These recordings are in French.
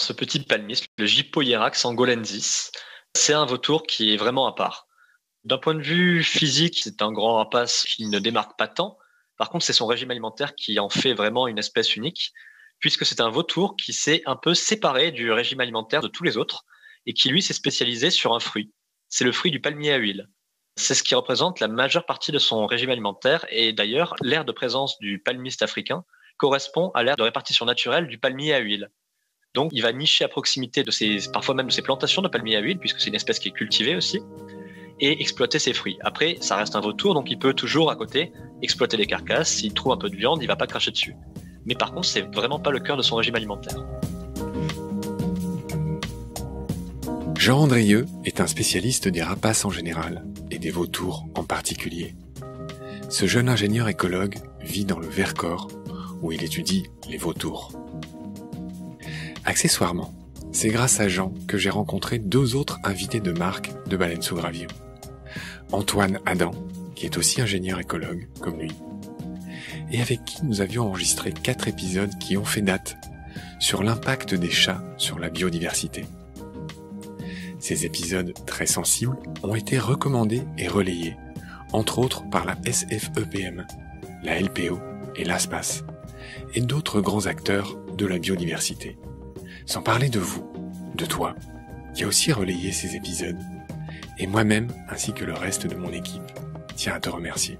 Ce petit palmiste, le Gypohierax angolensis, c'est un vautour qui est vraiment à part. D'un point de vue physique, c'est un grand rapace qui ne démarque pas tant. Par contre, c'est son régime alimentaire qui en fait vraiment une espèce unique, puisque c'est un vautour qui s'est un peu séparé du régime alimentaire de tous les autres et qui, lui, s'est spécialisé sur un fruit. C'est le fruit du palmier à huile. C'est ce qui représente la majeure partie de son régime alimentaire et d'ailleurs, l'aire de présence du palmiste africain correspond à l'aire de répartition naturelle du palmier à huile. Donc, il va nicher à proximité parfois même de ses plantations de palmiers à huile, puisque c'est une espèce qui est cultivée aussi, et exploiter ses fruits. Après, ça reste un vautour, donc il peut toujours à côté exploiter les carcasses. S'il trouve un peu de viande, il va pas cracher dessus. Mais par contre, c'est vraiment pas le cœur de son régime alimentaire. Jean Andrieux est un spécialiste des rapaces en général et des vautours en particulier. Ce jeune ingénieur écologue vit dans le Vercors où il étudie les vautours. Accessoirement, c'est grâce à Jean que j'ai rencontré deux autres invités de marque de Baleines sous Gravillon. Antoine Adam, qui est aussi ingénieur écologue comme lui, et avec qui nous avions enregistré 4 épisodes qui ont fait date sur l'impact des chats sur la biodiversité. Ces épisodes très sensibles ont été recommandés et relayés, entre autres par la SFEPM, la LPO et l'ASPAS, et d'autres grands acteurs de la biodiversité. Sans parler de vous, de toi, qui a aussi relayé ces épisodes, et moi-même ainsi que le reste de mon équipe tient à te remercier.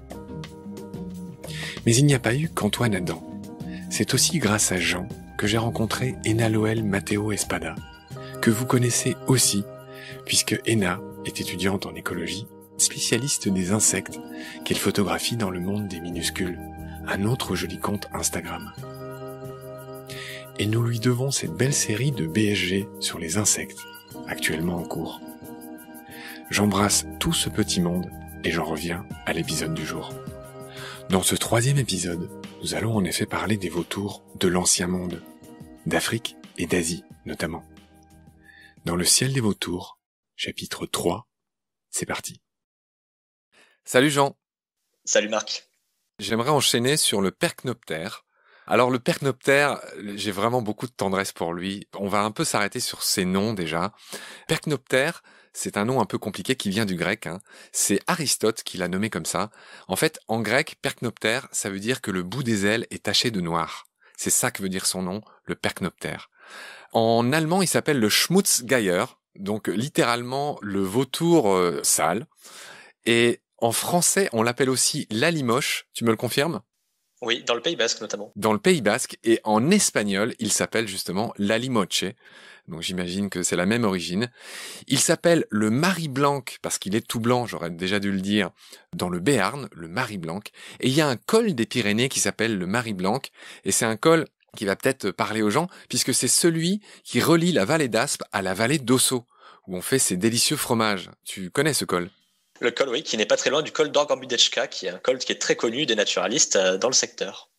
Mais il n'y a pas eu qu'Antoine Adam. C'est aussi grâce à Jean que j'ai rencontré Ena Loel Matteo Espada, que vous connaissez aussi, puisque Ena est étudiante en écologie, spécialiste des insectes, qu'elle photographie dans le monde des minuscules, un autre joli compte Instagram. Et nous lui devons cette belle série de BSG sur les insectes, actuellement en cours. J'embrasse tout ce petit monde et j'en reviens à l'épisode du jour. Dans ce 3e épisode, nous allons en effet parler des vautours de l'ancien monde, d'Afrique et d'Asie notamment. Dans le ciel des vautours, chapitre 3, c'est parti. Salut Jean. Salut Marc. J'aimerais enchaîner sur le percnoptère. Alors le percnoptère, j'ai vraiment beaucoup de tendresse pour lui. On va un peu s'arrêter sur ses noms déjà. Percnoptère, c'est un nom un peu compliqué qui vient du grec. C'est Aristote qui l'a nommé comme ça. En fait, en grec, percnoptère, ça veut dire que le bout des ailes est taché de noir. C'est ça que veut dire son nom, le percnoptère. En allemand, il s'appelle le Schmutzgeier, donc littéralement le vautour sale. Et en français, on l'appelle aussi l'alimoche. Tu me le confirmes ? Oui, dans le Pays Basque notamment. Dans le Pays Basque, et en espagnol, il s'appelle justement l'alimoche. Donc j'imagine que c'est la même origine. Il s'appelle le Mari Blanc, parce qu'il est tout blanc, j'aurais déjà dû le dire, dans le Béarn, le Mari Blanc. Et il y a un col des Pyrénées qui s'appelle le Mari Blanc, et c'est un col qui va peut-être parler aux gens, puisque c'est celui qui relie la vallée d'Aspe à la vallée d'Ossau, où on fait ces délicieux fromages. Tu connais ce col ? Le col, oui, qui n'est pas très loin du col d'Orgambudechka, qui est un col qui est très connu des naturalistes dans le secteur.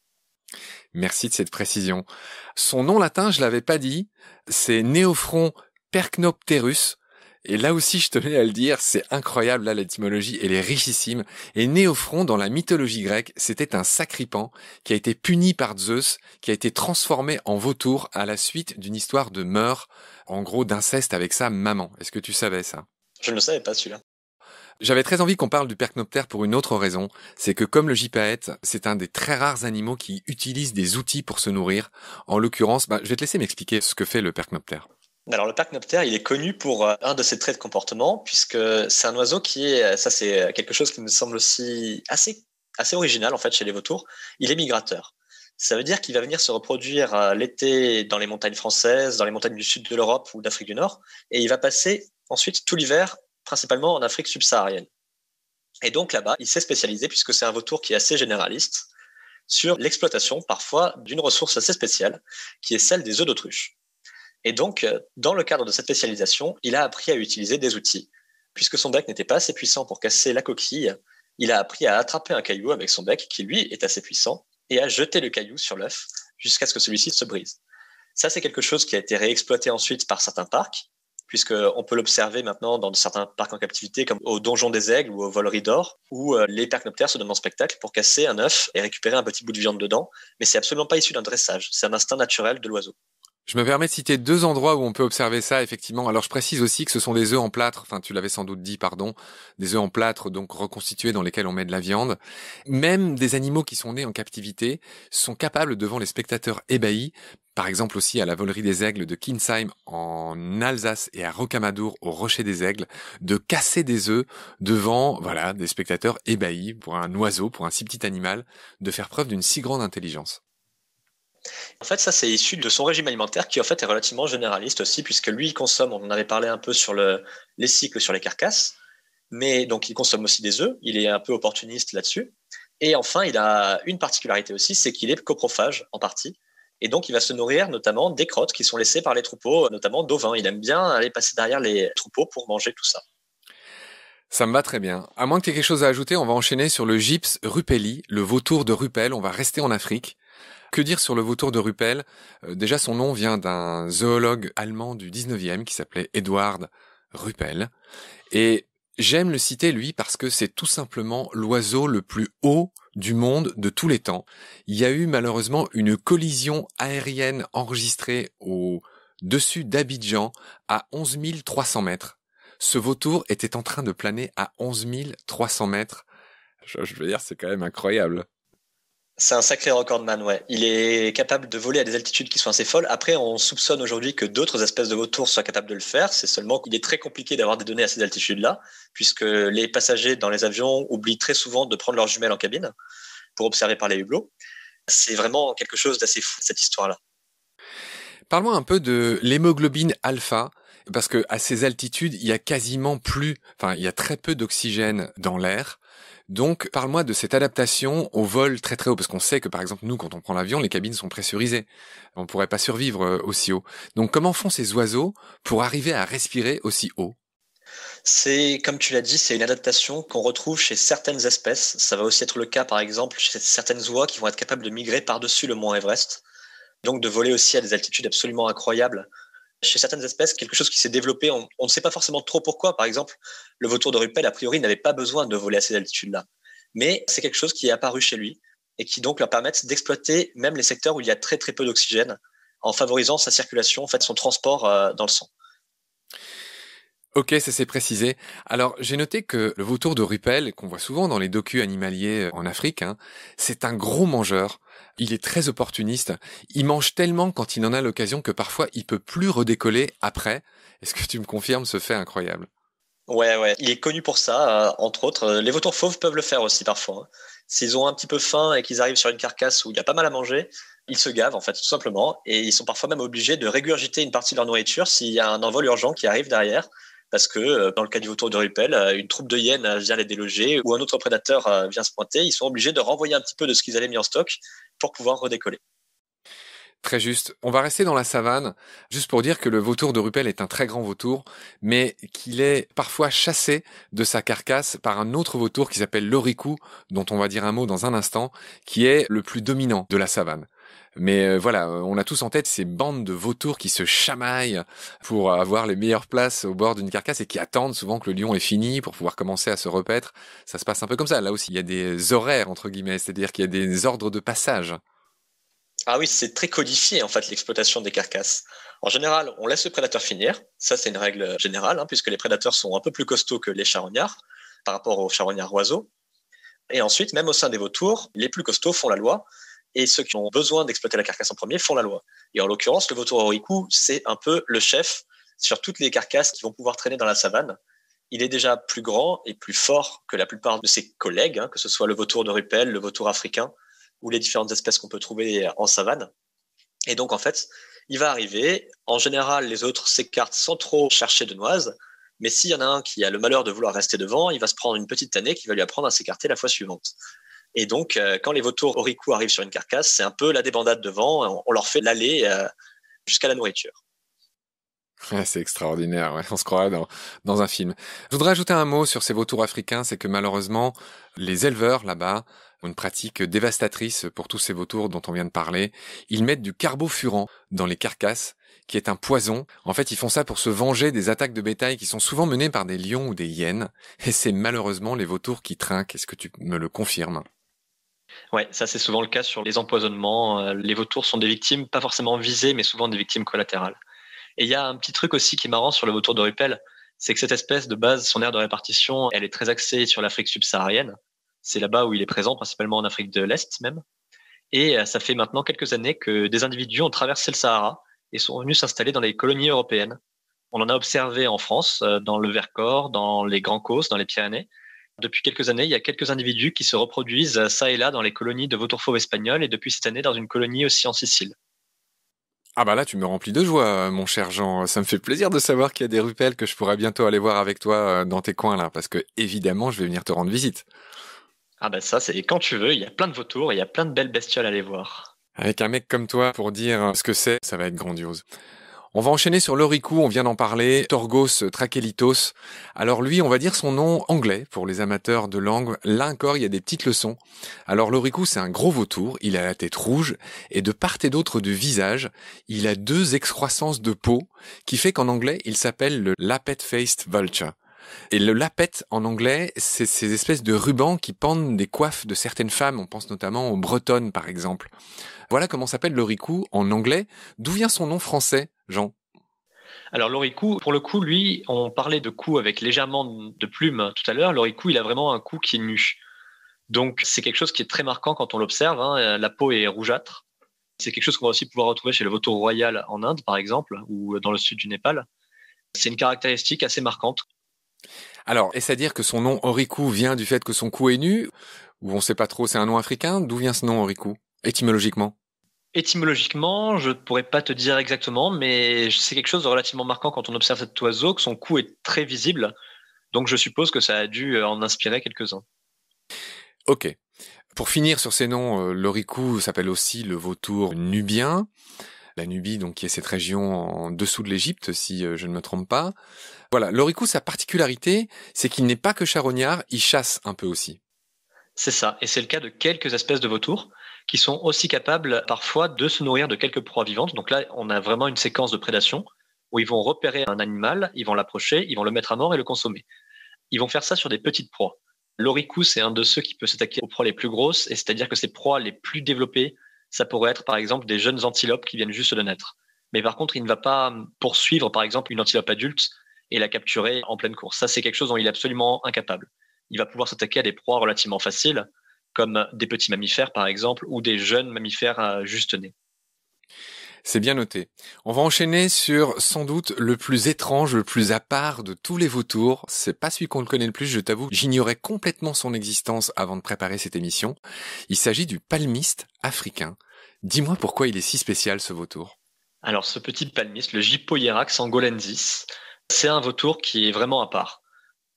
Merci de cette précision. Son nom latin, je l'avais pas dit, c'est Néophron percnopterus. Et là aussi, je tenais à le dire, c'est incroyable, là, l'étymologie, elle est richissime. Et Néophron, dans la mythologie grecque, c'était un sacripant qui a été puni par Zeus, qui a été transformé en vautour à la suite d'une histoire de meurtre, en gros d'inceste avec sa maman. Est-ce que tu savais ça ? Je ne le savais pas, celui-là. J'avais très envie qu'on parle du percnoptère pour une autre raison, c'est que comme le gypaète, c'est un des très rares animaux qui utilisent des outils pour se nourrir. En l'occurrence, je vais te laisser m'expliquer ce que fait le percnoptère. Alors le percnoptère, il est connu pour un de ses traits de comportement, puisque c'est un oiseau qui est, ça c'est quelque chose qui me semble aussi assez original en fait chez les vautours, il est migrateur. Ça veut dire qu'il va venir se reproduire l'été dans les montagnes françaises, dans les montagnes du sud de l'Europe ou d'Afrique du Nord, et il va passer ensuite tout l'hiver principalement en Afrique subsaharienne. Et donc là-bas, il s'est spécialisé, puisque c'est un vautour qui est assez généraliste, sur l'exploitation parfois d'une ressource assez spéciale, qui est celle des œufs d'autruche. Et donc, dans le cadre de cette spécialisation, il a appris à utiliser des outils. Puisque son bec n'était pas assez puissant pour casser la coquille, il a appris à attraper un caillou avec son bec, qui lui est assez puissant, et à jeter le caillou sur l'œuf, jusqu'à ce que celui-ci se brise. Ça, c'est quelque chose qui a été réexploité ensuite par certains parcs, puisqu'on peut l'observer maintenant dans certains parcs en captivité, comme au Donjon des Aigles ou au Volerie d'Or, où les percnoptères se donnent en spectacle pour casser un œuf et récupérer un petit bout de viande dedans, mais c'est absolument pas issu d'un dressage, c'est un instinct naturel de l'oiseau. Je me permets de citer 2 endroits où on peut observer ça, effectivement. Alors, je précise aussi que ce sont des œufs en plâtre, enfin, tu l'avais sans doute dit, pardon, des œufs en plâtre, donc reconstitués dans lesquels on met de la viande. Même des animaux qui sont nés en captivité sont capables, devant les spectateurs ébahis, par exemple aussi à la volerie des aigles de Kinsheim en Alsace et à Rocamadour au Rocher des Aigles, de casser des œufs devant, voilà, des spectateurs ébahis pour un oiseau, pour un si petit animal, de faire preuve d'une si grande intelligence. En fait, ça, c'est issu de son régime alimentaire qui, en fait, est relativement généraliste aussi, puisque lui, il consomme, on en avait parlé un peu sur les cycles sur les carcasses, mais donc il consomme aussi des œufs, il est un peu opportuniste là-dessus. Et enfin, il a une particularité aussi, c'est qu'il est coprophage en partie. Et donc, il va se nourrir notamment des crottes qui sont laissées par les troupeaux, notamment d'ovins. Il aime bien aller passer derrière les troupeaux pour manger tout ça. Ça me va très bien. À moins que tu aies quelque chose à ajouter, on va enchaîner sur le gyps rupelli, le vautour de Ruppel. On va rester en Afrique. Que dire sur le vautour de Ruppel? Déjà, son nom vient d'un zoologue allemand du 19e qui s'appelait Eduard Ruppel. Et j'aime le citer, lui, parce que c'est tout simplement l'oiseau le plus haut du monde de tous les temps. Il y a eu malheureusement une collision aérienne enregistrée au-dessus d'Abidjan à 11 300 mètres. Ce vautour était en train de planer à 11 300 mètres. Je veux dire, c'est quand même incroyable. C'est un sacré recordman, ouais. Il est capable de voler à des altitudes qui sont assez folles. Après, on soupçonne aujourd'hui que d'autres espèces de vautours soient capables de le faire. C'est seulement qu'il est très compliqué d'avoir des données à ces altitudes-là, puisque les passagers dans les avions oublient très souvent de prendre leurs jumelles en cabine pour observer par les hublots. C'est vraiment quelque chose d'assez fou, cette histoire-là. Parle-moi un peu de l'hémoglobine alpha, parce que à ces altitudes, il y a il y a très peu d'oxygène dans l'air. Donc, parle-moi de cette adaptation au vol très très haut, parce qu'on sait que par exemple, nous, quand on prend l'avion, les cabines sont pressurisées. On pourrait pas survivre aussi haut. Donc, comment font ces oiseaux pour arriver à respirer aussi haut? C'est, comme tu l'as dit, c'est une adaptation qu'on retrouve chez certaines espèces. Ça va aussi être le cas, par exemple, chez certaines oies qui vont être capables de migrer par-dessus le mont Everest. Donc, de voler aussi à des altitudes absolument incroyables. Chez certaines espèces, quelque chose qui s'est développé, on ne sait pas forcément trop pourquoi. Par exemple, le vautour de Ruppel, a priori, n'avait pas besoin de voler à ces altitudes-là. Mais c'est quelque chose qui est apparu chez lui et qui donc leur permet d'exploiter même les secteurs où il y a très très peu d'oxygène en favorisant sa circulation, en fait, son transport dans le sang. Ok, ça s'est précisé. Alors, j'ai noté que le vautour de Ruppel, qu'on voit souvent dans les docus animaliers en Afrique, c'est un gros mangeur. Il est très opportuniste. Il mange tellement quand il en a l'occasion que parfois il peut plus redécoller après. Est-ce que tu me confirmes ce fait incroyable? Ouais, il est connu pour ça, entre autres. Les vautours fauves peuvent le faire aussi parfois. S'ils ont un petit peu faim et qu'ils arrivent sur une carcasse où il y a pas mal à manger, ils se gavent en fait tout simplement et ils sont parfois même obligés de régurgiter une partie de leur nourriture s'il y a un envol urgent qui arrive derrière. Parce que dans le cas du vautour de Ruppel, une troupe de hyènes vient les déloger ou un autre prédateur vient se pointer, ils sont obligés de renvoyer un petit peu de ce qu'ils avaient mis en stock pour pouvoir redécoller. Très juste. On va rester dans la savane, juste pour dire que le vautour de Ruppel est un très grand vautour, mais qu'il est parfois chassé de sa carcasse par un autre vautour qui s'appelle l'orikou, dont on va dire un mot dans un instant, qui est le plus dominant de la savane. Mais voilà, on a tous en tête ces bandes de vautours qui se chamaillent pour avoir les meilleures places au bord d'une carcasse et qui attendent souvent que le lion est fini pour pouvoir commencer à se repaître. Ça se passe un peu comme ça. Là aussi, il y a des horaires, entre guillemets, c'est-à-dire qu'il y a des ordres de passage. Ah oui, c'est très codifié en fait l'exploitation des carcasses. En général, on laisse le prédateur finir. Ça, c'est une règle générale, puisque les prédateurs sont un peu plus costauds que les charognards par rapport aux charognards oiseaux. Et ensuite, même au sein des vautours, les plus costauds font la loi et ceux qui ont besoin d'exploiter la carcasse en premier font la loi. Et en l'occurrence, le vautour orikou, c'est un peu le chef sur toutes les carcasses qui vont pouvoir traîner dans la savane. Il est déjà plus grand et plus fort que la plupart de ses collègues, que ce soit le vautour de Ruppel, le vautour africain ou les différentes espèces qu'on peut trouver en savane. Et donc, en fait, il va arriver. En général, les autres s'écartent sans trop chercher de noises. Mais s'il y en a un qui a le malheur de vouloir rester devant, il va se prendre une petite tannée qui va lui apprendre à s'écarter la fois suivante. Et donc, quand les vautours orikou arrivent sur une carcasse, c'est un peu la débandade devant. On leur fait l'aller jusqu'à la nourriture. Ouais, c'est extraordinaire, ouais. On se croirait dans un film. Je voudrais ajouter un mot sur ces vautours africains, c'est que malheureusement, les éleveurs là-bas ont une pratique dévastatrice pour tous ces vautours dont on vient de parler. Ils mettent du carbofurant dans les carcasses, qui est un poison. En fait, ils font ça pour se venger des attaques de bétail qui sont souvent menées par des lions ou des hyènes. Et c'est malheureusement les vautours qui trinquent. Est-ce que tu me le confirmes? Ouais, ça c'est souvent le cas sur les empoisonnements. Les vautours sont des victimes, pas forcément visées, mais souvent des victimes collatérales. Et il y a un petit truc aussi qui est marrant sur le vautour de Rupel, c'est que cette espèce de base, son aire de répartition, elle est très axée sur l'Afrique subsaharienne. C'est là-bas où il est présent, principalement en Afrique de l'Est même. Et ça fait maintenant quelques années que des individus ont traversé le Sahara et sont venus s'installer dans les colonies européennes. On en a observé en France, dans le Vercors, dans les Grands Causses, dans les Pyrénées. Depuis quelques années, il y a quelques individus qui se reproduisent ça et là dans les colonies de vautours fauves espagnols et depuis cette année dans une colonie aussi en Sicile. Ah bah là, tu me remplis de joie, mon cher Jean. Ça me fait plaisir de savoir qu'il y a des rupelles que je pourrais bientôt aller voir avec toi dans tes coins là, parce que évidemment, je vais venir te rendre visite. Ah ben ça, c'est quand tu veux, il y a plein de vautours, il y a plein de belles bestioles à aller voir. Avec un mec comme toi pour dire ce que c'est, ça va être grandiose. On va enchaîner sur l'oricou, on vient d'en parler, Torgos trachelitos. Alors lui, on va dire son nom anglais pour les amateurs de langue. Là encore, il y a des petites leçons. Alors l'oricou, c'est un gros vautour, il a la tête rouge et de part et d'autre du visage, il a 2 excroissances de peau qui fait qu'en anglais, il s'appelle le lappet-faced vulture. Et le lappet en anglais, c'est ces espèces de rubans qui pendent des coiffes de certaines femmes. On pense notamment aux bretonnes, par exemple. Voilà comment s'appelle l'oricou en anglais. D'où vient son nom français, Jean? Alors l'oricou, pour le coup, lui, on parlait de cou avec légèrement de plumes tout à l'heure. L'oricou, il a vraiment un cou qui est nu. Donc c'est quelque chose qui est très marquant quand on l'observe, hein. La peau est rougeâtre. C'est quelque chose qu'on va aussi pouvoir retrouver chez le vautour royal en Inde, par exemple, ou dans le sud du Népal. C'est une caractéristique assez marquante. Alors, est-ce à dire que son nom oricou vient du fait que son cou est nu? Ou on sait pas trop, c'est un nom africain? D'où vient ce nom oricou, étymologiquement? Étymologiquement, je ne pourrais pas te dire exactement, mais c'est quelque chose de relativement marquant quand on observe cet oiseau, que son cou est très visible. Donc je suppose que ça a dû en inspirer quelques-uns. Ok. Pour finir sur ces noms, l'oricou s'appelle aussi le vautour nubien. La Nubie, donc, qui est cette région en dessous de l'Égypte, si je ne me trompe pas. Voilà, l'oricou, sa particularité, c'est qu'il n'est pas que charognard, il chasse un peu aussi. C'est ça, et c'est le cas de quelques espèces de vautours qui sont aussi capables parfois de se nourrir de quelques proies vivantes. Donc là, on a vraiment une séquence de prédation où ils vont repérer un animal, ils vont l'approcher, ils vont le mettre à mort et le consommer. Ils vont faire ça sur des petites proies. L'oricou, c'est un de ceux qui peut s'attaquer aux proies les plus grosses, et c'est-à-dire que ces proies les plus développées, ça pourrait être par exemple des jeunes antilopes qui viennent juste de naître. Mais par contre, il ne va pas poursuivre par exemple une antilope adulte et la capturer en pleine course. Ça, c'est quelque chose dont il est absolument incapable. Il va pouvoir s'attaquer à des proies relativement faciles, comme des petits mammifères par exemple, ou des jeunes mammifères juste nés. C'est bien noté. On va enchaîner sur, sans doute, le plus étrange, le plus à part de tous les vautours. C'est pas celui qu'on le connaît le plus, je t'avoue. J'ignorais complètement son existence avant de préparer cette émission. Il s'agit du palmiste africain. Dis-moi pourquoi il est si spécial, ce vautour. Alors, ce petit palmiste, le Gypoierax angolensis, c'est un vautour qui est vraiment à part.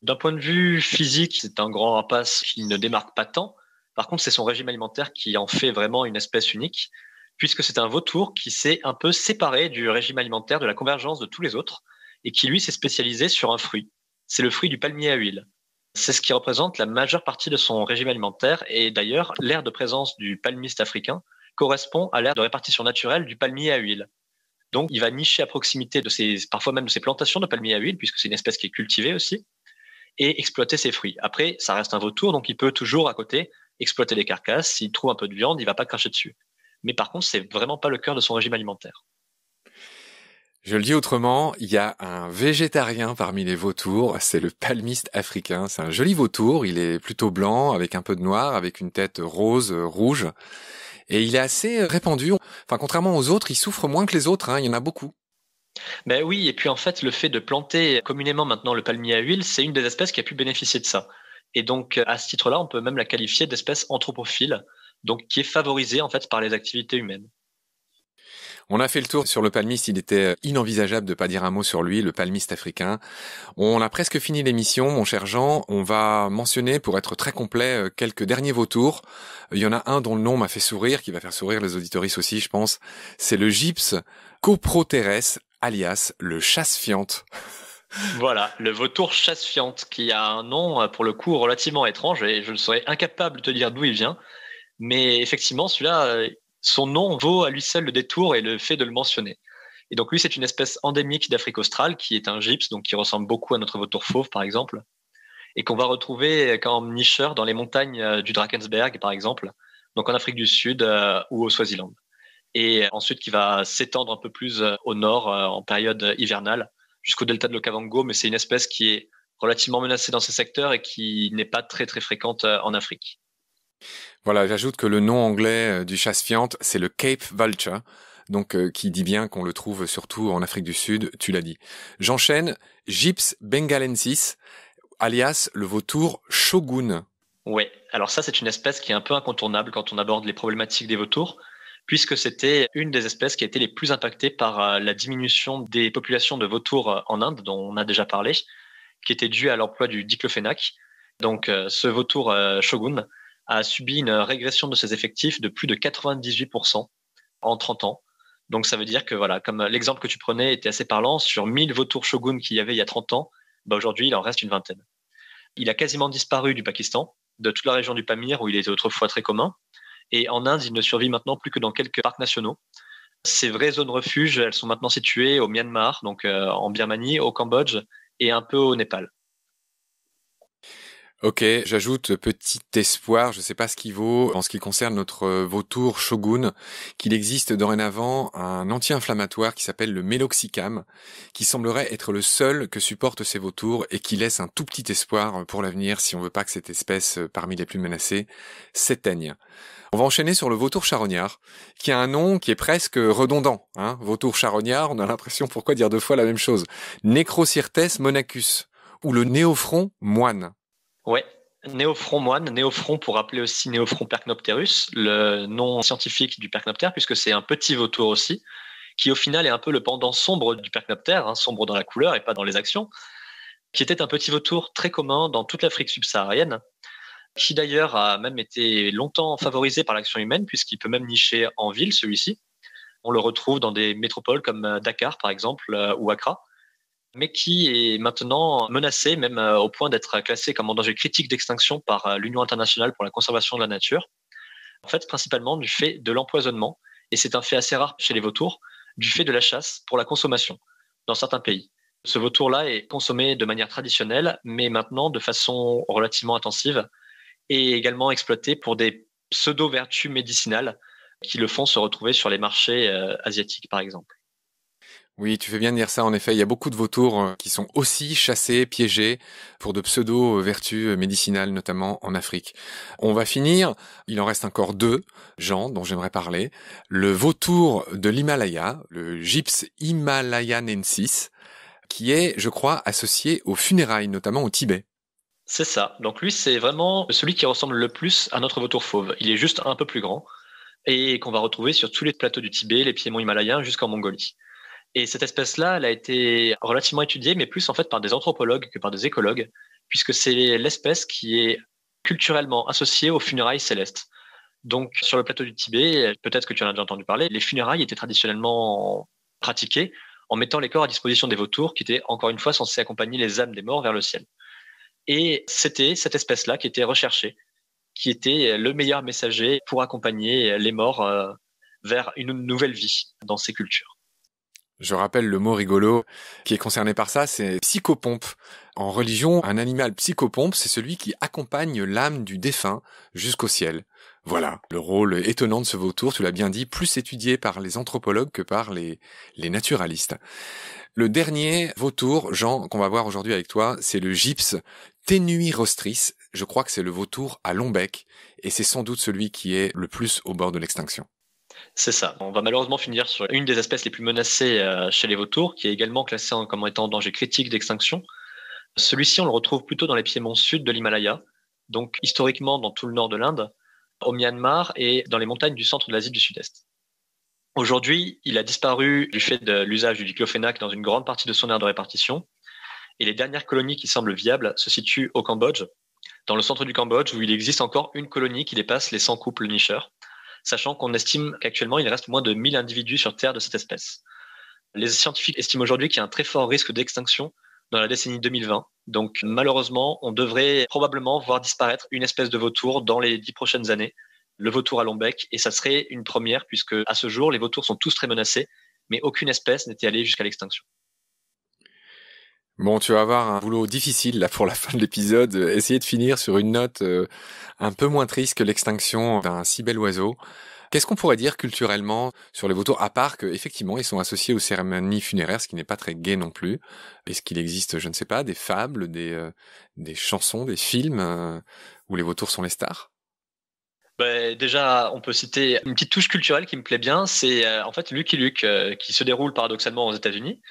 D'un point de vue physique, c'est un grand rapace qui ne démarque pas tant. Par contre, c'est son régime alimentaire qui en fait vraiment une espèce unique, puisque c'est un vautour qui s'est un peu séparé du régime alimentaire, de la convergence de tous les autres, et qui lui s'est spécialisé sur un fruit. C'est le fruit du palmier à huile. C'est ce qui représente la majeure partie de son régime alimentaire, et d'ailleurs, l'aire de présence du palmiste africain correspond à l'aire de répartition naturelle du palmier à huile. Donc, il va nicher à proximité parfois même de ses plantations de palmier à huile, puisque c'est une espèce qui est cultivée aussi, et exploiter ses fruits. Après, ça reste un vautour, donc il peut toujours à côté exploiter les carcasses. S'il trouve un peu de viande, il va pas cracher dessus. Mais par contre, c'est vraiment pas le cœur de son régime alimentaire. Je le dis autrement, il y a un végétarien parmi les vautours, c'est le palmiste africain. C'est un joli vautour, il est plutôt blanc, avec un peu de noir, avec une tête rose, rouge. Et il est assez répandu. Enfin, contrairement aux autres, il souffre moins que les autres, hein, il y en a beaucoup. Ben oui, et puis en fait, le fait de planter communément maintenant le palmier à huile, c'est une des espèces qui a pu bénéficier de ça. Et donc, à ce titre-là, on peut même la qualifier d'espèce anthropophile, donc qui est favorisée en fait par les activités humaines. On a fait le tour sur le palmiste, il était inenvisageable de pas dire un mot sur lui, le palmiste africain. On a presque fini l'émission, mon cher Jean. On va mentionner, pour être très complet, quelques derniers vautours. Il y en a un dont le nom m'a fait sourire, qui va faire sourire les auditoristes aussi, je pense. C'est le gypse coproteres, alias le chasse-fiente. Voilà, le vautour chasse-fiente, qui a un nom pour le coup relativement étrange, et je serais incapable de te dire d'où il vient. Mais effectivement, celui-là, son nom vaut à lui seul le détour et le fait de le mentionner. Et donc lui, c'est une espèce endémique d'Afrique australe qui est un gypse, donc qui ressemble beaucoup à notre vautour fauve, par exemple, et qu'on va retrouver comme nicheur dans les montagnes du Drakensberg, par exemple, donc en Afrique du Sud ou au Swaziland. Et ensuite qui va s'étendre un peu plus au nord en période hivernale jusqu'au delta de l'Okavango, mais c'est une espèce qui est relativement menacée dans ces secteurs et qui n'est pas très très fréquente en Afrique. Voilà, j'ajoute que le nom anglais du chasse-fiente, c'est le Cape Vulture, donc qui dit bien qu'on le trouve surtout en Afrique du Sud, tu l'as dit. J'enchaîne, Gyps bengalensis, alias le vautour shogun. Ouais, alors ça c'est une espèce qui est un peu incontournable quand on aborde les problématiques des vautours, puisque c'était une des espèces qui a été les plus impactées par la diminution des populations de vautours en Inde, dont on a déjà parlé, qui était due à l'emploi du diclofénac. Donc ce vautour shogun a subi une régression de ses effectifs de plus de 98% en 30 ans. Donc ça veut dire que voilà, comme l'exemple que tu prenais était assez parlant, sur 1000 vautours shogun qu'il y avait il y a 30 ans, aujourd'hui il en reste une vingtaine. Il a quasiment disparu du Pakistan, de toute la région du Pamir où il était autrefois très commun. Et en Inde, il ne survit maintenant plus que dans quelques parcs nationaux. Ces vraies zones refuges, elles sont maintenant situées au Myanmar, donc en Birmanie, au Cambodge et un peu au Népal. Ok, j'ajoute petit espoir, je ne sais pas ce qu'il vaut en ce qui concerne notre vautour shogun, qu'il existe dorénavant un anti-inflammatoire qui s'appelle le méloxicam, qui semblerait être le seul que supportent ces vautours et qui laisse un tout petit espoir pour l'avenir si on veut pas que cette espèce parmi les plus menacées s'éteigne. On va enchaîner sur le vautour charognard, qui a un nom qui est presque redondant. Vautour charognard, on a l'impression pourquoi dire deux fois la même chose. Necrocyrtes monachus, ou le néophron moine. Ouais, néophron moine, néophron pour appeler aussi néophron percnopterus, le nom scientifique du percnoptère, puisque c'est un petit vautour aussi, qui au final est un peu le pendant sombre du percnoptère, sombre dans la couleur et pas dans les actions, qui était un petit vautour très commun dans toute l'Afrique subsaharienne, qui d'ailleurs a même été longtemps favorisé par l'action humaine, puisqu'il peut même nicher en ville, celui-ci. On le retrouve dans des métropoles comme Dakar, par exemple, ou Accra, mais qui est maintenant menacé, même au point d'être classé comme en danger critique d'extinction par l'Union internationale pour la conservation de la nature. En fait, principalement du fait de l'empoisonnement, et c'est un fait assez rare chez les vautours, du fait de la chasse pour la consommation dans certains pays. Ce vautour-là est consommé de manière traditionnelle, mais maintenant de façon relativement intensive, et également exploité pour des pseudo-vertus médicinales qui le font se retrouver sur les marchés asiatiques, par exemple. Oui, tu fais bien de dire ça. En effet, il y a beaucoup de vautours qui sont aussi chassés, piégés pour de pseudo-vertus médicinales, notamment en Afrique. On va finir. Il en reste encore deux, Jean, dont j'aimerais parler. Le vautour de l'Himalaya, le Gyps himalayanensis, qui est, je crois, associé aux funérailles, notamment au Tibet. C'est ça. Donc lui, c'est vraiment celui qui ressemble le plus à notre vautour fauve. Il est juste un peu plus grand et qu'on va retrouver sur tous les plateaux du Tibet, les piémonts himalayens jusqu'en Mongolie. Et cette espèce-là, elle a été relativement étudiée, mais plus en fait par des anthropologues que par des écologues, puisque c'est l'espèce qui est culturellement associée aux funérailles célestes. Donc sur le plateau du Tibet, peut-être que tu en as déjà entendu parler, les funérailles étaient traditionnellement pratiquées en mettant les corps à disposition des vautours qui étaient encore une fois censés accompagner les âmes des morts vers le ciel. Et c'était cette espèce-là qui était recherchée, qui était le meilleur messager pour accompagner les morts vers une nouvelle vie dans ces cultures. Je rappelle le mot rigolo qui est concerné par ça, c'est psychopompe. En religion, un animal psychopompe, c'est celui qui accompagne l'âme du défunt jusqu'au ciel. Voilà, le rôle étonnant de ce vautour, tu l'as bien dit, plus étudié par les anthropologues que par les naturalistes. Le dernier vautour, Jean, qu'on va voir aujourd'hui avec toi, c'est le Gyps tenuirostris. Je crois que c'est le vautour à long bec, et c'est sans doute celui qui est le plus au bord de l'extinction. C'est ça. On va malheureusement finir sur une des espèces les plus menacées chez les vautours, qui est également classée comme étant en danger critique d'extinction. Celui-ci, on le retrouve plutôt dans les piémonts sud de l'Himalaya, donc historiquement dans tout le nord de l'Inde, au Myanmar et dans les montagnes du centre de l'Asie du Sud-Est. Aujourd'hui, il a disparu du fait de l'usage du diclofénac dans une grande partie de son aire de répartition, et les dernières colonies qui semblent viables se situent au Cambodge, dans le centre du Cambodge, où il existe encore une colonie qui dépasse les 100 couples nicheurs, sachant qu'on estime qu'actuellement, il reste moins de 1000 individus sur Terre de cette espèce. Les scientifiques estiment aujourd'hui qu'il y a un très fort risque d'extinction dans la décennie 2020. Donc malheureusement, on devrait probablement voir disparaître une espèce de vautour dans les 10 prochaines années, le vautour à long bec, et ça serait une première puisque à ce jour, les vautours sont tous très menacés, mais aucune espèce n'était allée jusqu'à l'extinction. Bon, tu vas avoir un boulot difficile là pour la fin de l'épisode. Essayer de finir sur une note un peu moins triste que l'extinction d'un si bel oiseau. Qu'est-ce qu'on pourrait dire culturellement sur les vautours, à part qu'effectivement ils sont associés aux cérémonies funéraires, ce qui n'est pas très gai non plus. Est-ce qu'il existe, je ne sais pas, des fables, des chansons, des films où les vautours sont les stars? Déjà, on peut citer une petite touche culturelle qui me plaît bien, c'est en fait Lucky Luke, qui se déroule paradoxalement aux États-Unis,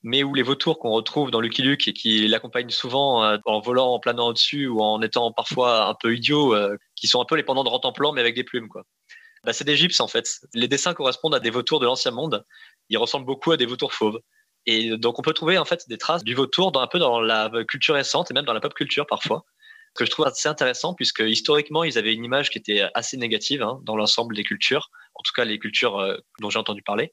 mais où les vautours qu'on retrouve dans Lucky Luke et qui l'accompagnent souvent en volant, en planant au-dessus ou en étant parfois un peu idiots, qui sont un peu les pendants de Rantanplan mais avec des plumes, quoi. C'est des gypses en fait. Les dessins correspondent à des vautours de l'ancien monde. Ils ressemblent beaucoup à des vautours fauves. Et donc on peut trouver en fait des traces du vautour un peu dans la culture récente et même dans la pop culture parfois, que je trouve assez intéressant puisque historiquement ils avaient une image qui était assez négative dans l'ensemble des cultures, en tout cas les cultures dont j'ai entendu parler.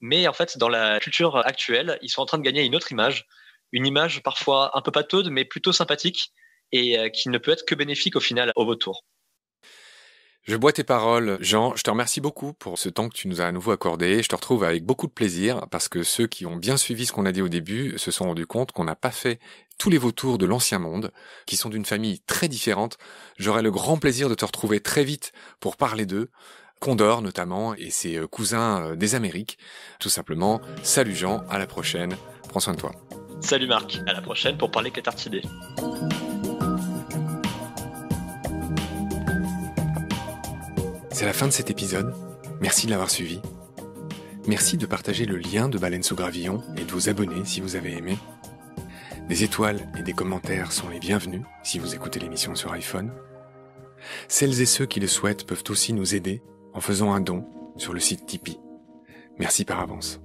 Mais en fait dans la culture actuelle, ils sont en train de gagner une image parfois un peu pataude mais plutôt sympathique et qui ne peut être que bénéfique au final aux vautours. Je bois tes paroles, Jean. Je te remercie beaucoup pour ce temps que tu nous as à nouveau accordé. Je te retrouve avec beaucoup de plaisir parce que ceux qui ont bien suivi ce qu'on a dit au début se sont rendus compte qu'on n'a pas fait tous les vautours de l'ancien monde, qui sont d'une famille très différente. J'aurai le grand plaisir de te retrouver très vite pour parler d'eux, Condor notamment et ses cousins des Amériques. Tout simplement, salut Jean, à la prochaine. Prends soin de toi. Salut Marc, à la prochaine pour parler Catartidae. C'est la fin de cet épisode. Merci de l'avoir suivi. Merci de partager le lien de Baleine sous Gravillon et de vous abonner si vous avez aimé. Des étoiles et des commentaires sont les bienvenus si vous écoutez l'émission sur iPhone. Celles et ceux qui le souhaitent peuvent aussi nous aider en faisant un don sur le site Tipeee. Merci par avance.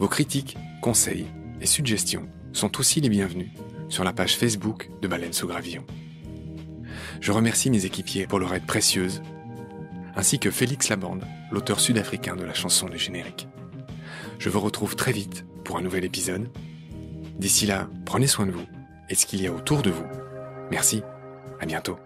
Vos critiques, conseils et suggestions sont aussi les bienvenus sur la page Facebook de Baleine sous Gravillon. Je remercie mes équipiers pour leur aide précieuse, ainsi que Félix Labande, l'auteur sud-africain de la chanson du générique. Je vous retrouve très vite pour un nouvel épisode. D'ici là, prenez soin de vous et de ce qu'il y a autour de vous. Merci, à bientôt.